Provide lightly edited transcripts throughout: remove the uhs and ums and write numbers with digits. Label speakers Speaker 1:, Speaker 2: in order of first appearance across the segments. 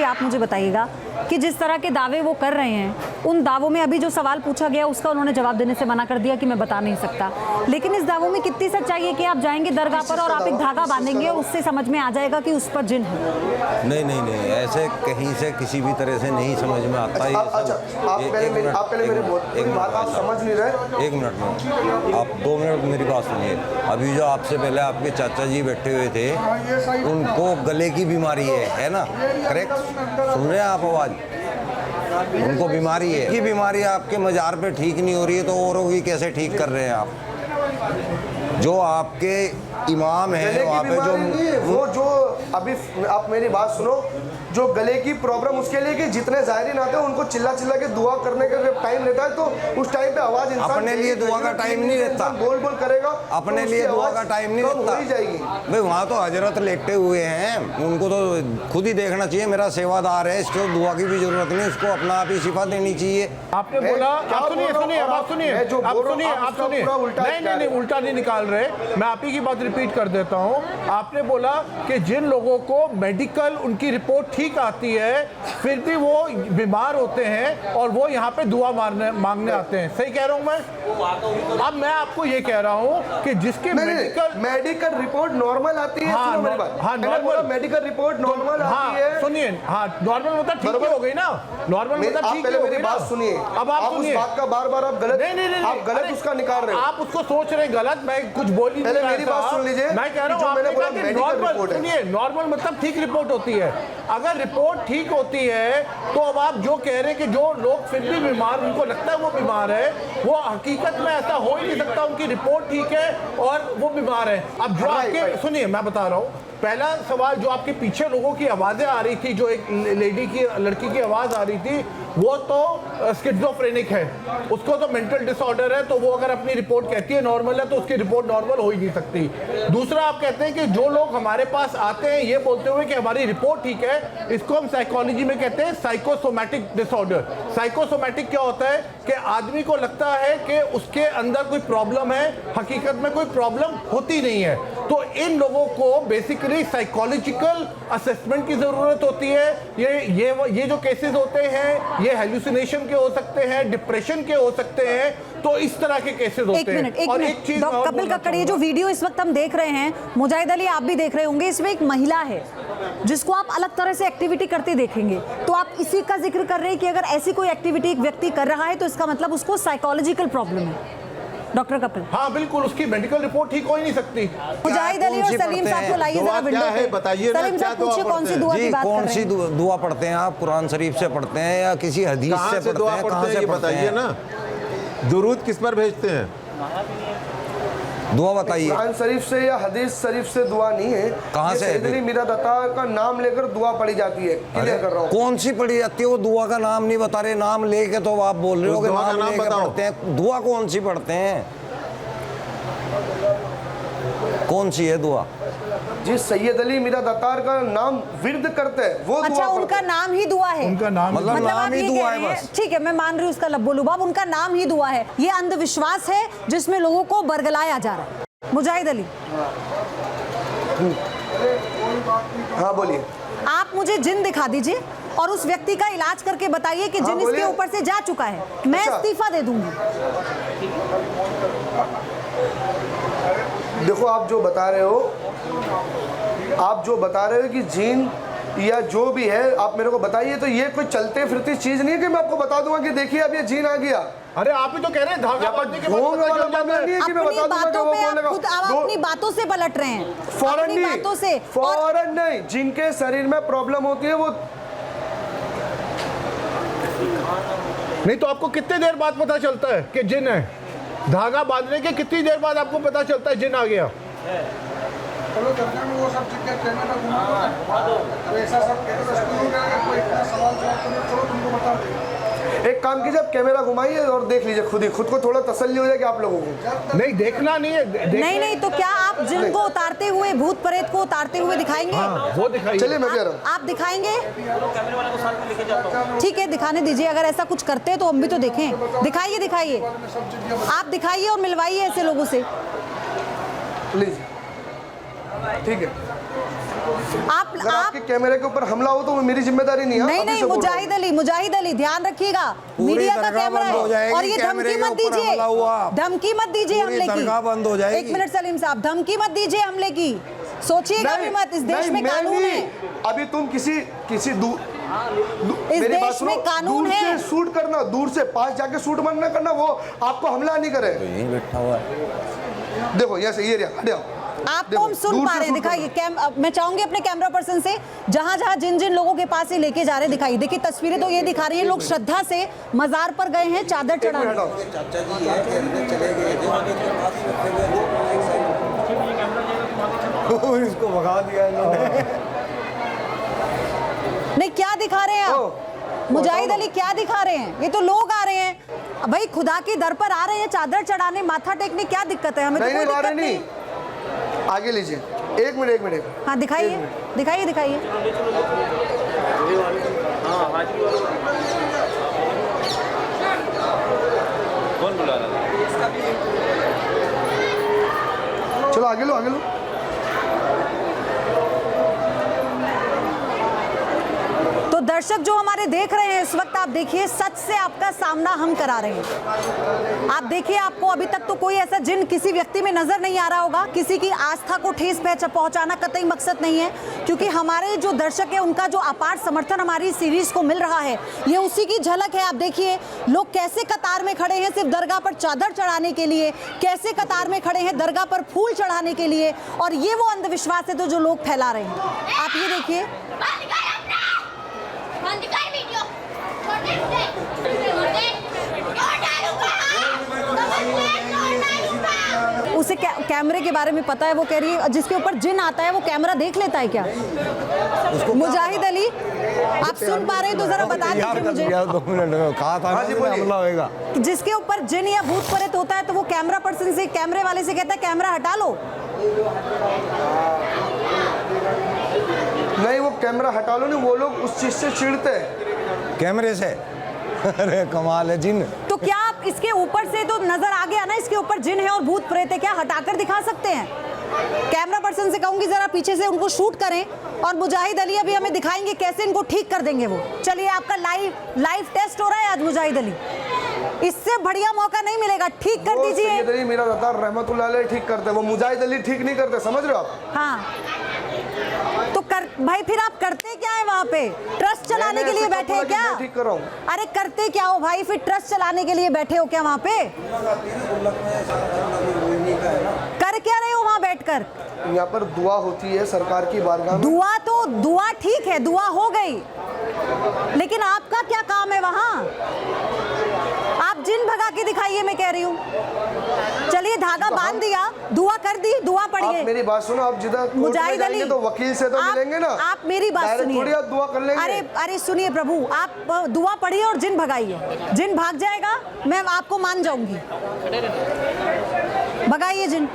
Speaker 1: आप मुझे बताइएगा कि जिस तरह के दावे वो कर रहे हैं, उन दावों में अभी जो सवाल पूछा गया उसका उन्होंने जवाब देने से मना कर दिया कि मैं बता नहीं सकता, लेकिन इस दावों में कितनी सच्चाई है कि आप जाएंगे दरगाह पर और आप एक धागा बांधेंगे और उससे समझ में आ जाएगा कि उस पर जिन है?
Speaker 2: नहीं नहीं नहीं, ऐसे कहीं से किसी भी तरह से नहीं समझ में आता है।
Speaker 3: आप समझ नहीं रहे।
Speaker 2: एक मिनट में, आप 2 मिनट मेरी बात सुनिए। अभी जो आपसे पहले आपके चाचा जी बैठे हुए थे, उनको गले की बीमारी है ना? करेक्ट, सुन रहे हैं आप आवाज़? उनको बीमारी है, की बीमारी आपके मज़ार पे ठीक नहीं हो रही है, तो औरों की कैसे ठीक कर रहे हैं आप? जो आपके इमाम है वहाँ पे,
Speaker 3: वो जो अभी आप मेरी बात सुनो, जो गले की प्रॉब्लम उसके लिए कि जितने ज़ायरीन आते हैं उनको चिल्ला चिल्ला के दुआ करने का जब टाइम रहता है, तो उस टाइम पे आवाज़ इंसान
Speaker 2: अपने लिए दुआ का टाइम नहीं रहता,
Speaker 3: बोल बोल करेगा,
Speaker 2: अपने लिए दुआ का टाइम नहीं रहता।
Speaker 3: हो ही जाएगी
Speaker 2: भाई, वहाँ तो हजरत लेटे हुए हैं, उनको तो खुद ही देखना चाहिए। मेरा सेवादार है, इसको दुआ की भी जरूरत नहीं, उसको अपना आप ही शिफा देनी चाहिए।
Speaker 4: आपने बोला, आप सुनिए, नहीं, उल्टा नहीं निकाल रहे, मैं आप ही की बात रिपीट कर देता हूँ। आपने बोला कि जिन लोगों को मेडिकल उनकी रिपोर्ट ठीक आती है, फिर भी वो बीमार होते हैं और वो यहाँ पे दुआ मांगने आते हैं, सही कह रहा हूँ मैं? अब मैं आपको ये कह रहा हूँ कि जिसकी
Speaker 3: मेडिकल रिपोर्ट नॉर्मल आती है,
Speaker 4: नॉर्मल
Speaker 3: मेडिकल रिपोर्ट नॉर्मल आती है,
Speaker 4: सुनिए, नॉर्मल मतलब ठीक हो गई ना, नॉर्मल मतलब ठीक हो गई ना।
Speaker 3: सुनिए,
Speaker 4: अब आप सुनिए,
Speaker 3: बात का बार-बार आप गलत, आप गलत उसका निकाल रहे हो,
Speaker 4: आप उसको सोच रहे गलत, मैं कुछ बोल ही नहीं रहा।
Speaker 3: मेरी बात सुन लीजिए,
Speaker 4: मैं कह रहा हूँ नॉर्मल, सुनिए, नॉर्मल मतलब ठीक रिपोर्ट होती है। अगर रिपोर्ट ठीक होती है तो अब आप जो कह रहे हैं कि जो लोग फिर भी बीमार, उनको लगता है वो बीमार है, वो हकीकत में ऐसा हो ही नहीं सकता। उनकी रिपोर्ट ठीक है और वो बीमार है। अब जो आपके, सुनिए मैं बता रहा हूँ, पहला सवाल जो आपके पीछे लोगों की आवाज़ें आ रही थी, जो एक लेडी की, लड़की की आवाज़ आ रही थी, वो तो स्किज़ोफ्रेनिक है, उसको तो मेंटल डिसऑर्डर है, तो वो अगर अपनी रिपोर्ट कहती है नॉर्मल है तो उसकी रिपोर्ट नॉर्मल हो ही नहीं सकती। दूसरा, आप कहते हैं कि जो लोग हमारे पास आते हैं ये बोलते हुए कि हमारी रिपोर्ट ठीक है, इसको हम साइकोलॉजी में कहते हैं साइकोसोमैटिक डिसऑर्डर। साइकोसोमैटिक क्या होता है कि आदमी को लगता है कि उसके अंदर कोई प्रॉब्लम है, हकीकत में कोई प्रॉब्लम होती नहीं है। तो इन लोगों को बेसिकली साइकोलॉजिकल असेसमेंट की ज़रूरत होती है। ये जो केसेस होते हैं, ये हेलुसिनेशन के हो सकते हैं, डिप्रेशन के हो सकते हैं, तो इस तरह के केसेस होते हैं।
Speaker 1: और एक चीज, कपिल कक्कड़, ये जो वीडियो इस वक्त हम देख रहे हैं, मुजाहिद अली आप भी देख रहे होंगे, इसमें एक महिला है जिसको आप अलग तरह से एक्टिविटी करते देखेंगे, तो आप इसी का जिक्र कर रहे हैं कि अगर ऐसी कोई एक्टिविटी एक व्यक्ति कर रहा है तो इसका मतलब उसको साइकोलॉजिकल प्रॉब्लम है। डॉक्टर कपिल,
Speaker 4: हाँ बिल्कुल, उसकी मेडिकल रिपोर्ट ठीक हो ही नहीं सकती।
Speaker 1: मुजाहिद अली और सलीम साहब को लाइए जरा विंडो पे, बताइए सलीम साहब पूछिए कौन सी दुआ की बात कर रहे हैं?
Speaker 2: कौन सी दुआ पढ़ते हैं आप? कुरान शरीफ से पढ़ते हैं या किसी हदीस से पढ़ते हैं? कहाँ से बताइए ना,
Speaker 5: दुरूद किस पर भेजते हैं?
Speaker 2: दुआ बताइए।
Speaker 3: कुरान शरीफ से या हदीस शरीफ से दुआ नहीं है।
Speaker 2: कहाँ से?
Speaker 3: सैयदली मीरात अता का नाम लेकर दुआ पढ़ी जाती है। क्लियर कर रहा हूँ।
Speaker 2: कौन सी पढ़ी जाती है? वो दुआ का नाम नहीं बता रहे, नाम लेके तो आप बोल रहे हो कि नाम लेके पढ़ते हैं। दुआ कौन सी पढ़ते हैं? कौन सी है दुआ?
Speaker 3: जी सैयद अली मीरात अतार का नाम विर्द करते हैं वो।
Speaker 1: अच्छा, उनका नाम ही दुआ है?
Speaker 4: उनका नाम
Speaker 2: मतलब नाम ही दुआ है बस।
Speaker 1: ठीक है, मैं मान रही हूँ उसका लब्बो-लुबाब, उनका नाम ही दुआ है। ये अंधविश्वास है जिसमें लोगों को बरगलाया जा रहा है। मुजाहिद अली,
Speaker 3: हाँ बोलिए।
Speaker 1: आप मुझे जिन दिखा दीजिए और उस व्यक्ति का इलाज करके बताइए कि जिन इसके ऊपर से जा चुका है, मैं इस्तीफा दे दूंगी।
Speaker 3: देखो, आप जो बता रहे हो कि जीन या जो भी है, आप मेरे को बताइए, तो ये कोई चलते फिरती चीज नहीं है कि मैं आपको बता दूंगा कि देखिए अब ये जीन आ गया।
Speaker 4: अरे आप ही तो कह रहे हैं धागा बांधने के बाद
Speaker 3: अपनी
Speaker 1: बातों से पलट रहे हैं,
Speaker 3: फौरन
Speaker 1: बातों से।
Speaker 3: फौरन नहीं, जिनके शरीर में प्रॉब्लम होती है वो
Speaker 4: नहीं, तो आपको कितने देर बाद पता चलता है कि जिन है? धागा बांधने के कितनी देर बाद आपको पता चलता है जिन आ गया?
Speaker 6: चलो दरगाह में वो सब चीज़ कैमरा घुमा दो, तो ऐसा सब कहते तो स्कूल में कोई इतना सवाल जवाब करने, चलो तुमको बता दें।
Speaker 3: एक काम कीजिए, आप कैमरा घुमाइए और देख लीजिए खुद को थोड़ा तसल्ली हो जाएगी आप लोगों को।
Speaker 4: नहीं, देखना नहीं है।
Speaker 1: नहीं, तो क्या आप जिन को उतारते हुए, भूत प्रेत को उतारते हुए दिखाएंगे?
Speaker 4: हाँ, वो दिखाइए।
Speaker 3: चलिए मैं कह रहा हूँ,
Speaker 1: आप दिखाएंगे? ठीक है, दिखाने दीजिए। अगर ऐसा कुछ करते हैं तो हम भी तो देखें। दिखाइए, आप दिखाइए और मिलवाइए ऐसे लोगों से।
Speaker 3: लीजिए, ठीक है। अगर आपके कैमरे के ऊपर हमला हो तो वो मेरी जिम्मेदारी नहीं है।
Speaker 1: नहीं
Speaker 3: अभी
Speaker 1: नहीं,
Speaker 3: से बोल रहा हूँ।
Speaker 1: मुजाहिद अली ध्यान रखिएगा,
Speaker 2: पूरी
Speaker 1: मीडिया का
Speaker 2: दरगाह
Speaker 1: कैमरा
Speaker 2: बंद हो
Speaker 1: है
Speaker 2: जाएगी,
Speaker 1: और ये
Speaker 2: कैमरे
Speaker 1: धमकी
Speaker 2: के
Speaker 1: मत
Speaker 2: ऊपर
Speaker 1: दीजिए,
Speaker 2: हमला हुआ।
Speaker 1: धमकी मत दीजिए
Speaker 2: पूरी
Speaker 1: हमले की।
Speaker 2: दरगाह बंद हो जाएगी।
Speaker 1: 1 मिनट सलीम साहब, धमकी मत दीजिए हमले की, सोचिएगा भी मत, इस देश में
Speaker 3: मैं
Speaker 1: कानून
Speaker 3: नहीं।
Speaker 1: है,
Speaker 3: अभी तुम किसी
Speaker 1: इस
Speaker 3: मेरी बात
Speaker 1: देश
Speaker 3: सुनो,
Speaker 1: में कानून
Speaker 3: दूर
Speaker 1: है।
Speaker 3: से शूट करना, दूर से पास जाके शूट बंद ना करना, वो आपको हमला नहीं करे।
Speaker 2: तो यहीं बैठा हुआ है।
Speaker 3: देखो यहाँ से ये रहा, हट जाओ।
Speaker 1: आपको हम सुन
Speaker 3: दूर
Speaker 1: पा
Speaker 3: से
Speaker 1: रहे हैं,
Speaker 3: शूट
Speaker 1: दिखाइए। मैं चाहूंगी अपने कैमरा पर्सन से जहां जहां जिन जिन लोगों के पास ये लेके जा रहे हैं दिखाइए। देखिए तस्वीरें तो ये दिखा रही हैं, लोग श्रद्धा से मजार पर गए हैं चादर चढ़ाने।
Speaker 3: हटाओ।
Speaker 2: चाचा जी है, चले गए थे उनके पास रखे हुए थे। इसको भगा दिया इन्होंने।
Speaker 1: नहीं, क्या दिखा रहे हैं आप मुजाहिद अली, क्या दिखा रहे हैं? ये तो लोग आ रहे हैं भाई, खुदा के दर पर आ रहे हैं चादर चढ़ाने, माथा टेकने, क्या दिक्कत है? हमें तो कोई दिक्कत नहीं।
Speaker 3: आगे लीजिए, एक मिनट।
Speaker 1: हाँ दिखाइए, दिखाइए, दिखाइए।
Speaker 3: चलो आगे लो।
Speaker 1: तो दर्शक जो हमारे देख रहे हैं इस वक्त, आप देखिए सच से आपका सामना हम करा रहे हैं। आप देखिए, आपको अभी तक तो कोई ऐसा जिन किसी व्यक्ति में नजर नहीं आ रहा होगा। किसी की आस्था को ठेस पहुंचाना कतई मकसद नहीं है, क्योंकि हमारे जो दर्शक है उनका जो अपार समर्थन हमारी सीरीज को मिल रहा है, ये उसी की झलक है। आप देखिए लोग कैसे कतार में खड़े हैं सिर्फ दरगाह पर चादर चढ़ाने के लिए, कैसे कतार में खड़े हैं दरगाह पर फूल चढ़ाने के लिए, और ये वो अंधविश्वास है तो जो लोग फैला रहे हैं। आप ये देखिए, उसे कैमरे के बारे में पता है, वो कह रही है जिसके ऊपर जिन आता है वो कैमरा देख लेता है क्या? मुजाहिद अली, आप सुन पा रहे हैं तो जरा बता दीजिए मुझे।
Speaker 2: 2 मिनट में कहा था
Speaker 3: हाँ जी,
Speaker 2: ना
Speaker 3: बोलिए।
Speaker 2: हमला होएगा।
Speaker 1: जिसके ऊपर जिन या भूत प्रेत होता है तो वो कैमरा पर्सन से, कैमरे वाले से कहता है कैमरा हटा लो।
Speaker 3: नहीं, वो कैमरा हटा लो नहीं, वो लोग उस चीज से चिढ़ते हैं।
Speaker 2: कैमरे से। अरे कमाल है जिन।
Speaker 1: तो क्या आप इसके ऊपर से तो नजर आ गया ना, इसके ऊपर जिन है और भूत प्रेत है, क्या हटाकर दिखा सकते हैं? कैमरा पर्सन से कहूंगी जरा पीछे से उनको शूट करें, और मुजाहिद अली अभी हमें दिखाएंगे कैसे इनको ठीक कर देंगे वो। चलिए, आपका लाइव टेस्ट हो रहा है आज मुजाहिद अली, इससे बढ़िया मौका नहीं मिलेगा, ठीक कर दीजिए।
Speaker 3: सैयद अली मीरा रज़ा रहमतुल्लाह अलैह ठीक करते, वो मुजाहिद अली ठीक नहीं करते, समझ रहे हो आप?
Speaker 1: हाँ, तो कर भाई, फिर आप करते क्या है वहाँ पे? ट्रस्ट चलाने के लिए बैठे हैं क्या?
Speaker 3: मैं ठीक कर रहा हूँ।
Speaker 1: अरे करते क्या हो भाई, फिर ट्रस्ट चलाने के लिए बैठे हो क्या वहाँ पे? कर क्या रहे हो वहाँ बैठकर?
Speaker 3: यहाँ पर दुआ होती है सरकार की बारगाह में।
Speaker 1: दुआ ठीक है, दुआ हो गई, लेकिन आपका क्या काम है वहाँ? आप जिन भगा के दिखाइए, मैं कह रही हूँ। चलिए, धागा बांध दिया, दुआ कर दी, दुआ पढ़िए।
Speaker 3: आप मेरी बात सुनो, आप जिधर कोर्ट में
Speaker 1: मुजाहिद अली,
Speaker 3: जाएंगे तो वकील से तो मिलेंगे ना।
Speaker 1: आप मेरी बात
Speaker 3: डायरेक्ट
Speaker 1: सुनिए,
Speaker 3: थोड़ी आप दुआ कर लेंगे।
Speaker 1: अरे सुनिए प्रभु, आप दुआ पढ़िए और जिन भगाइए। जिन भाग जाएगा मैं आपको मान जाऊंगी, भगाइए जिन।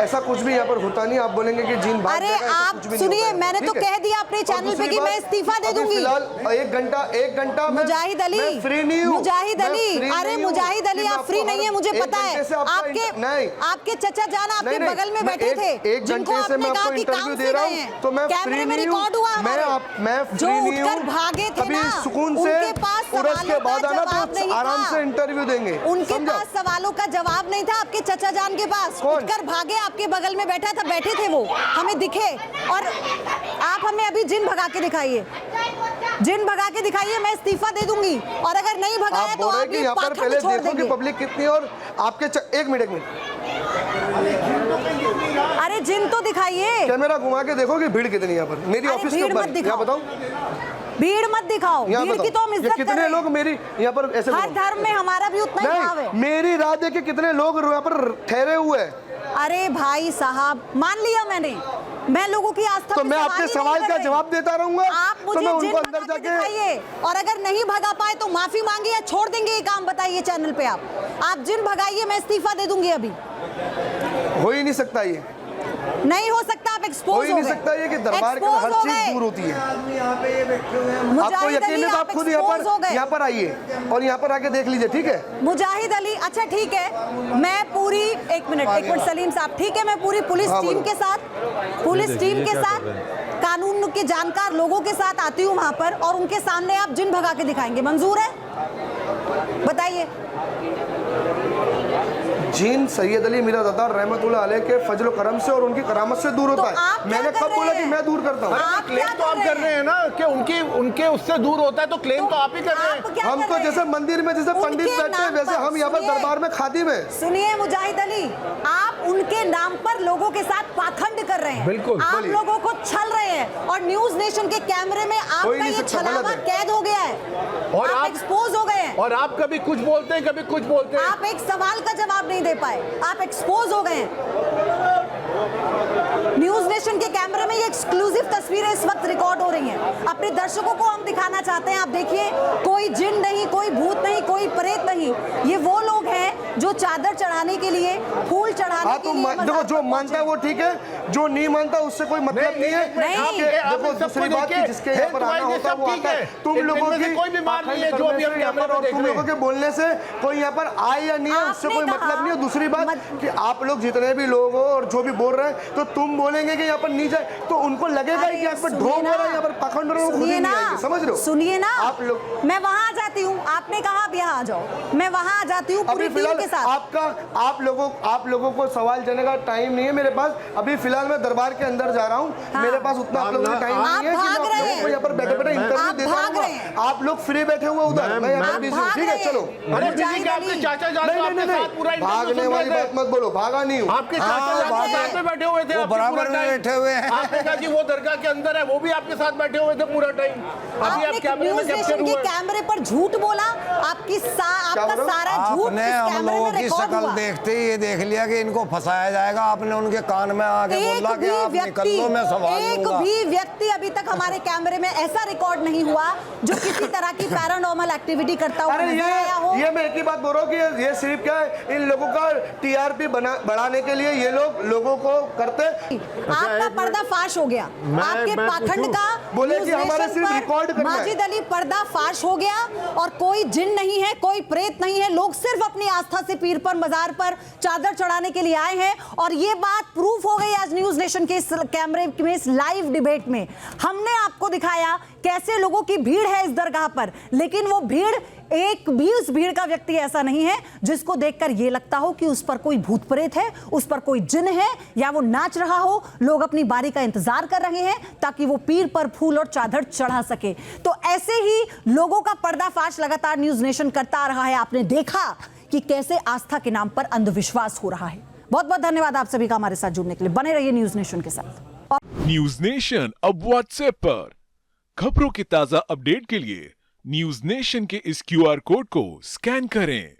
Speaker 3: ऐसा कुछ भी यहाँ पर होता नहीं, आप बोलेंगे कि जिन भाग
Speaker 1: अरे
Speaker 3: जाएगा, ऐसा
Speaker 1: आप
Speaker 3: कुछ भी नहीं
Speaker 1: सुनिए,
Speaker 3: होता है,
Speaker 1: मैंने तो
Speaker 3: ठीक है?
Speaker 1: कह दिया अपने
Speaker 3: और
Speaker 1: चैनल पे
Speaker 3: दूसरी
Speaker 1: कि मैं
Speaker 3: बात,
Speaker 1: इस्तीफा दे
Speaker 3: अभी
Speaker 1: दूंगी।
Speaker 3: फिलहाल एक घंटा
Speaker 1: मुजाहिद अली,
Speaker 3: मैं फ्री नहीं हूँ।
Speaker 1: मुजाहिद
Speaker 3: मैं
Speaker 1: अली,
Speaker 3: फ्री
Speaker 1: अरे
Speaker 3: नहीं हूँ
Speaker 1: मुजाहिद अली
Speaker 3: कि मैं
Speaker 1: आप फ्री
Speaker 3: आपको
Speaker 1: नहीं है, मुझे
Speaker 3: एक
Speaker 1: पता है।
Speaker 3: घंटे से आपका नहीं,
Speaker 1: आपके चचा जान आपके
Speaker 3: नहीं,
Speaker 1: बगल में
Speaker 3: मैं
Speaker 1: बैठे थे,
Speaker 3: एक
Speaker 1: जिनको
Speaker 3: घंटे से
Speaker 1: आपने
Speaker 3: मैं
Speaker 1: कहा
Speaker 3: आपको
Speaker 1: कि
Speaker 3: इंटरव्यू
Speaker 1: काम
Speaker 3: दे
Speaker 1: से
Speaker 3: रहा
Speaker 1: गए
Speaker 3: हूँ,
Speaker 1: हैं।
Speaker 3: तो मैं
Speaker 1: कैमरे
Speaker 3: फ्री
Speaker 1: में
Speaker 3: नहीं
Speaker 1: रिकॉर्ड
Speaker 3: हूँ।
Speaker 1: हुआ हमारे।
Speaker 3: मैं
Speaker 1: जो
Speaker 3: फ्री नहीं
Speaker 1: उठकर
Speaker 3: हूँ।
Speaker 1: भागे थे
Speaker 3: कभी
Speaker 1: ना,
Speaker 3: सुकून से
Speaker 1: उनके पास
Speaker 3: और उसके
Speaker 1: सवालों
Speaker 3: बाद
Speaker 1: का
Speaker 3: आना
Speaker 1: जवाब
Speaker 3: तो
Speaker 1: नहीं
Speaker 3: आराम
Speaker 1: था।
Speaker 3: से इंटरव्यू देंगे।
Speaker 1: उनके
Speaker 3: समझा?
Speaker 1: पास सवालों का जवाब नहीं था आपके चचा जान के पास।
Speaker 3: कौन?
Speaker 1: उठकर भागे, आपके बगल में बैठा था, बैठे थे वो, हमें दिखे। और आप हमें अभी जिन भगा के दिखाइए, जिन भगा के दिखाइए, मैं इस्तीफा दे दूंगी। और अगर नहीं भगाया
Speaker 3: आप
Speaker 1: तो
Speaker 3: बोल रहे
Speaker 1: आप
Speaker 3: हैं कि
Speaker 1: ये
Speaker 3: यहाँ पर
Speaker 1: पाखंड
Speaker 3: पहले
Speaker 1: छोड़
Speaker 3: देखो कि
Speaker 1: देंगे।
Speaker 3: पब्लिक कितनी है और आपके एक मिनट
Speaker 1: अरे जिन तो दिखाइए,
Speaker 3: कैमरा घुमा के देखो कि भीड़ कितनी है यहाँ पर। मेरी
Speaker 1: अरे
Speaker 3: ऑफिस
Speaker 1: भीड़
Speaker 3: के
Speaker 1: मत
Speaker 3: ऊपर
Speaker 1: दिखाओ।
Speaker 3: यहाँ बताओ,
Speaker 1: भीड़ मत दिखाओ,
Speaker 3: यहाँ
Speaker 1: भीड़ की तो हम
Speaker 3: बताओ, ये
Speaker 1: इज्जत कर
Speaker 3: कितने
Speaker 1: रहे
Speaker 3: लोग
Speaker 1: हैं।
Speaker 3: मेरी यहाँ पर ऐसे
Speaker 1: हर धर्म में हमारा भी उतना ही भाव है।
Speaker 3: नहीं, मेरी राह देख के कितने लोग यहाँ पर ठहरे हुए हैं।
Speaker 1: अरे भाई साहब, मान लिया मैंने, मैं लोगों की आस्था
Speaker 3: तो
Speaker 1: पे
Speaker 3: मैं
Speaker 1: सवाल
Speaker 3: आपके
Speaker 1: ही नहीं
Speaker 3: सवाल
Speaker 1: कर
Speaker 3: का
Speaker 1: रही।
Speaker 3: जवाब देता रहूंगा।
Speaker 1: आप
Speaker 3: तो
Speaker 1: मुझे
Speaker 3: मैं
Speaker 1: जिन
Speaker 3: उनको
Speaker 1: भगा
Speaker 3: अंदर
Speaker 1: के
Speaker 3: जाके
Speaker 1: दिखाइए, और अगर नहीं भगा पाए तो माफी मांगिए या छोड़ देंगे ये काम, बताइए चैनल पे। आप जिन भगाइए, मैं इस्तीफा दे दूंगी। अभी
Speaker 3: हो ही नहीं सकता ये।
Speaker 1: नहीं हो सकता, आप
Speaker 3: हो
Speaker 1: एक्सपोज
Speaker 3: ही
Speaker 1: हो
Speaker 3: नहीं
Speaker 1: गए।
Speaker 3: सकता ये कि दरबार के अंदर हर
Speaker 1: Expose हो
Speaker 3: चीज
Speaker 1: गए।
Speaker 3: दूर होती है।
Speaker 2: यहाँ पे ये बैठे हुए हैं।
Speaker 3: आपको
Speaker 1: मुजाहिद
Speaker 3: यकीन
Speaker 1: अली,
Speaker 3: है तो आप खुद
Speaker 1: expose हो गए।
Speaker 3: यहाँ पर आइए और यहाँ पर आके देख लीजिए, ठीक है?
Speaker 1: मुजाहिद अली, अच्छा ठीक है, मैं पूरी एक मिनट सलीम साहब, ठीक है, मैं पूरी पुलिस
Speaker 3: हाँ,
Speaker 1: टीम
Speaker 3: बोलो।
Speaker 1: के साथ, पुलिस टीम के साथ, कानून के जानकार लोगों के साथ आती हूँ वहां पर, और उनके सामने आप जिन भगा के दिखाएंगे, मंजूर है? बताइए।
Speaker 3: जीन सैयद अली मीरा दातार रहमतुल्लाह अलैह के फजल करम से और उनकी करामत से दूर होता
Speaker 1: तो आप
Speaker 3: है।
Speaker 1: क्या
Speaker 3: मैंने
Speaker 1: कर
Speaker 3: कब
Speaker 1: रहे
Speaker 3: बोला कि
Speaker 1: हैं?
Speaker 3: मैं दूर करता हूँ?
Speaker 1: आप
Speaker 4: क्लेम
Speaker 1: क्या
Speaker 4: तो आप कर रहे हैं ना कि उनके उससे दूर होता है, तो क्लेम तो आप ही कर रहे हैं।
Speaker 1: आप क्या
Speaker 3: हम
Speaker 1: कर
Speaker 3: तो
Speaker 1: रहे
Speaker 3: जैसे
Speaker 1: हैं?
Speaker 3: मंदिर में जैसे पंडित
Speaker 1: उनके
Speaker 3: बैठते हैं
Speaker 1: नाम
Speaker 3: वैसे
Speaker 1: पर,
Speaker 3: हम यहाँ पर
Speaker 1: सुनिए।
Speaker 3: दरबार में खादिम है।
Speaker 1: सुनिए मुजाहिद अली, आप उनके नाम पर लोगों के साथ पाखंड कर रहे हैं,
Speaker 4: बिल्कुल,
Speaker 1: आप
Speaker 3: बोलिए।
Speaker 1: लोगों को छल रहे हैं, और न्यूज नेशन के कैमरे में
Speaker 3: कोई
Speaker 1: आपका
Speaker 3: नहीं
Speaker 1: ये
Speaker 3: सकता,
Speaker 1: छलावा
Speaker 3: गलत है।
Speaker 1: कैद हो गया है,
Speaker 4: और
Speaker 1: आप
Speaker 4: आप-
Speaker 1: एक्सपोज हो गए हैं।
Speaker 4: और आप कभी कुछ बोलते हैं, कभी कुछ बोलते हैं।
Speaker 1: आप एक सवाल का जवाब नहीं दे पाए, आप एक्सपोज हो गए हैं। न्यूज नेशन के कैमरे में ये एक्सक्लूसिव तस्वीरें इस वक्त रिकॉर्ड हो रही हैं, अपने दर्शकों को हम दिखाना चाहते हैं। आप देखिए, कोई जिन नहीं, कोई भूत नहीं, कोई प्रेत नहीं, ये वो लोग हैं जो चादर चढ़ाने के लिए, फूल चढ़ाने
Speaker 3: हाँ
Speaker 1: के
Speaker 3: तो
Speaker 1: लिए
Speaker 3: देखो,
Speaker 1: मज़ार
Speaker 3: जो
Speaker 1: पर
Speaker 3: मानता है वो ठीक है, जो नहीं मानता उससे कोई मतलब नहीं है।
Speaker 1: नहीं।
Speaker 3: आपके-
Speaker 4: आप
Speaker 3: देखो
Speaker 4: सबको
Speaker 3: दूसरी बात
Speaker 4: देखिए,
Speaker 3: कि जिसके यहाँ पर
Speaker 4: हेल्थ
Speaker 3: आना
Speaker 4: वाइज
Speaker 3: होता है
Speaker 4: सब
Speaker 3: वो
Speaker 4: ठीक
Speaker 3: आता है।
Speaker 4: है।
Speaker 3: तुम
Speaker 4: इनमें
Speaker 3: लोगों
Speaker 4: से
Speaker 3: की
Speaker 4: कोई बीमार नहीं है, जो अभी हम
Speaker 3: करने से यहाँ
Speaker 4: कैमरे
Speaker 3: पर
Speaker 4: में
Speaker 3: और
Speaker 4: देख
Speaker 3: तुम
Speaker 4: रहे
Speaker 3: लोगों
Speaker 4: हैं।
Speaker 3: के बोलने से कोई यहाँ पर आए या नहीं है उससे
Speaker 1: आपने
Speaker 3: कोई
Speaker 1: कहा-
Speaker 3: मतलब नहीं है। दूसरी बात कि आप लोग जितने भी लोग हो और जो भी बोल रहे हैं, तो तुम बोलेंगे कि यहाँ पर नहीं जाए तो उनको लगेगा ही कि यहाँ पर
Speaker 1: सुनिए
Speaker 3: ढोंग हो रहा
Speaker 1: ना,
Speaker 3: है, यहाँ पर पाखंड हो रहा है, वो खुद
Speaker 1: सुनिए
Speaker 3: ही नहीं
Speaker 1: ना,
Speaker 3: आएंगे। समझ रहे हो?
Speaker 1: सुनिए ना,
Speaker 3: आप लोग
Speaker 1: मैं वहां आ जाती हूँ, आपने कहा आप यहाँ आ जाओ, मैं वहां आ जाती हूँ पूरी
Speaker 3: अभी
Speaker 1: टीम
Speaker 3: फिलहाल
Speaker 1: के साथ।
Speaker 3: आप लोगों को सवाल देने का टाइम नहीं है मेरे पास। अभी फिलहाल मैं दरबार के अंदर जा रहा हूँ,
Speaker 1: हाँ।
Speaker 3: मेरे पास उतना आप लोगों का टाइम
Speaker 1: आप
Speaker 3: नहीं है कि
Speaker 1: भाग
Speaker 3: मैं
Speaker 1: रहे
Speaker 3: आप लोगों को
Speaker 1: हैं।
Speaker 3: यहाँ पर बैठे बैठे इंटरव्यू
Speaker 1: आप
Speaker 3: देता
Speaker 1: भाग रहे हैं।
Speaker 3: रहूंगा। आप लोग फ्री बैठे हुए उधर, मैं यहाँ पर बिजी हूँ।
Speaker 1: भाग
Speaker 3: ठीक है,
Speaker 1: रहे
Speaker 3: चलो।
Speaker 1: हैं।
Speaker 4: अरे
Speaker 1: मुजाहिद
Speaker 4: बिजी के आपके
Speaker 1: अली।
Speaker 4: चाचा जान
Speaker 3: नहीं
Speaker 4: तो
Speaker 3: नहीं
Speaker 4: आपके
Speaker 3: नहीं
Speaker 4: साथ पूरा
Speaker 3: नहीं,
Speaker 4: इंटरव्यू
Speaker 3: भागने
Speaker 4: सुन
Speaker 3: वाली
Speaker 4: रहे
Speaker 3: बात
Speaker 4: थे।
Speaker 3: मत बोलो, भागा नहीं हूँ।
Speaker 4: आपके चाचा जान
Speaker 1: भाग
Speaker 4: तो
Speaker 1: रहे
Speaker 4: साथ में बैठे हुए थे
Speaker 2: वो
Speaker 4: आपके
Speaker 2: बराबर
Speaker 4: पूरा
Speaker 2: में
Speaker 4: टाइम।
Speaker 2: बैठे हुए हैं।
Speaker 4: आपने कहा कि वो दरगाह के अंदर है, वो भी आपके साथ बैठे हुए थे पूरा टाइम। अभी आप
Speaker 1: आपने
Speaker 4: कैमरे में
Speaker 1: न्यूज
Speaker 4: कैप्चर
Speaker 1: नेशन के
Speaker 4: हुए।
Speaker 1: कैमरे पर झूठ बोला, आपका
Speaker 3: बोल रहे हो?
Speaker 1: सारा झूठ
Speaker 2: आपने
Speaker 1: इस
Speaker 2: हम
Speaker 1: कैमरे
Speaker 2: लोगों
Speaker 1: में
Speaker 2: की
Speaker 1: रिकॉर्ड
Speaker 2: शक्ल
Speaker 1: हुआ।
Speaker 2: देखते ही ये देख लिया कि इनको फंसाया जाएगा। आपने उनके कान में आके
Speaker 1: एक
Speaker 2: बोला कि
Speaker 1: भी
Speaker 2: आप निकल लो, मैं सवाल
Speaker 1: एक
Speaker 2: लूंगा।
Speaker 1: भी व्यक्ति अभी तक हमारे कैमरे में ऐसा रिकॉर्ड नहीं हुआ जो किसी तरह की पैरानॉर्मल एक्टिविटी करता हुआ
Speaker 3: अरे
Speaker 1: नजर आया हो।
Speaker 3: ये मैं एक ही बात बोल रहा हूँ कि ये सिर्फ क्या है, इन लोगों का टीआरपी बढ़ाने के लिए ये लोगों को करते हैं।
Speaker 1: आपका पर्दा फाश हो गया, आपके
Speaker 5: मैं
Speaker 1: पाखंड
Speaker 5: पूछूं?
Speaker 1: का
Speaker 3: बोले
Speaker 1: न्यूज़
Speaker 3: कि हमारे
Speaker 1: नेशन
Speaker 3: सिर्फ
Speaker 1: पर
Speaker 3: रिकॉर्ड करना है।
Speaker 1: माजिद अली पर्दा फाश हो गया, और कोई जिन नहीं है, कोई प्रेत नहीं है, लोग सिर्फ अपनी आस्था से पीर पर मजार पर चादर चढ़ाने के लिए आए हैं। और ये बात प्रूफ हो गई आज न्यूज नेशन के इस कैमरे में, इस लाइव डिबेट में हमने आपको दिखाया कैसे लोगों की भीड़ है इस दरगाह पर, लेकिन वो भीड़, एक भी उस भीड़ का व्यक्ति ऐसा नहीं है जिसको देखकर यह लगता हो कि उस पर कोई भूत प्रेत है, उस पर कोई जिन है, या वो नाच रहा हो। लोग अपनी बारी का इंतजार कर रहे हैं ताकि वो पीर पर फूल और चादर चढ़ा सके। तो ऐसे ही लोगों का पर्दाफाश लगातार न्यूज नेशन करता आ रहा है। आपने देखा कि कैसे आस्था के नाम पर अंधविश्वास हो रहा है। बहुत बहुत धन्यवाद आप सभी का हमारे साथ जुड़ने के लिए। बने रहिए न्यूज नेशन के साथ।
Speaker 7: न्यूज नेशन अब व्हाट्सएप पर खबरों की ताजा अपडेट के लिए न्यूज नेशन के इस QR कोड को स्कैन करें।